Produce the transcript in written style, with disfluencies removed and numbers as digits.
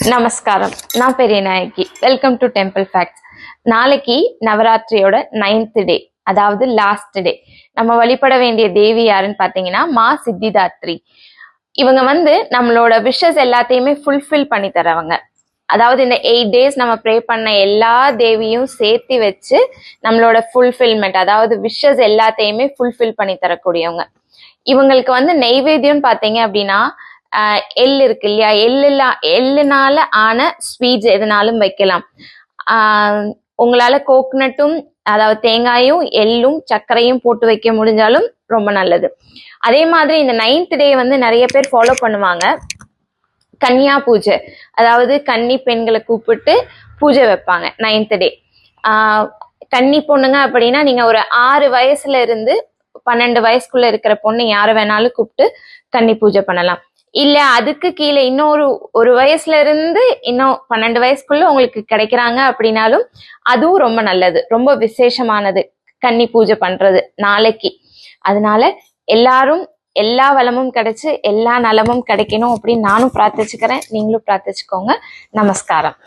நமஸ்காரம். நான் Periya Nayagi. Welcome to temple facts. நாளைக்கு நவராத்திரியோட 9th டே, அதாவது லாஸ்ட் டே. நம்ம வழிபட வேண்டிய தேவி யாருன்னு பாத்தீங்கன்னா மா சித்திதாத்ரி. இவங்க நம்மளோட விஷஸ் எல்லாத்தையுமே ஃபுல்ஃபில் பண்ணி தரவங்க. அதாவது இந்த 8 days நம்ம ப்ரே பண்ண எல்லா தேவியும் சேர்த்து வச்சு நம்மளோட ஃபுல்ஃபில்மெண்ட், அதாவது விஷஸ் எல்லாத்தையுமே ஃபுல்ஃபில் பண்ணி தரக்கூடியவங்க. இவங்களுக்கு நெய்வேத்தியம் பாத்தீங்க அப்படின்னா எள் இருக்கு இல்லையா, எள்ளுனால ஆன ஸ்வீட்ஸ் எதுனாலும் வைக்கலாம். உங்களால கோகனட்டும், அதாவது தேங்காயும் எள்ளும் சர்க்கரையும் போட்டு வைக்க முடிஞ்சாலும் ரொம்ப நல்லது. அதே மாதிரி இந்த 9th டே நிறைய பேர் ஃபாலோ பண்ணுவாங்க. கன்னியா பூஜை, அதாவது கன்னி பெண்களை கூப்பிட்டு பூஜை வைப்பாங்க 9th டே. கன்னி பொண்ணுங்க அப்படின்னா நீங்க ஒரு 6 வயசுல இருந்து 12 வயசுக்குள்ள இருக்கிற பொண்ணு யாரை வேணாலும் கூப்பிட்டு கன்னி பூஜை பண்ணலாம். இல்ல அதுக்கு கீழே ஒரு வயசுல இருந்து இன்னும் 12 வயசுக்குள்ள உங்களுக்கு கிடைக்கிறாங்க அப்படின்னாலும் அதுவும் ரொம்ப நல்லது, ரொம்ப விசேஷமானது கன்னி பூஜை பண்றது நாளைக்கு. அதனால எல்லாரும் எல்லா வளமும் கிடைச்சு எல்லா நலமும் கிடைக்கணும் அப்படின்னு நானும் பிரார்த்திச்சுக்கிறேன். நீங்களும் பிரார்த்திச்சுக்கோங்க. நமஸ்காரம்.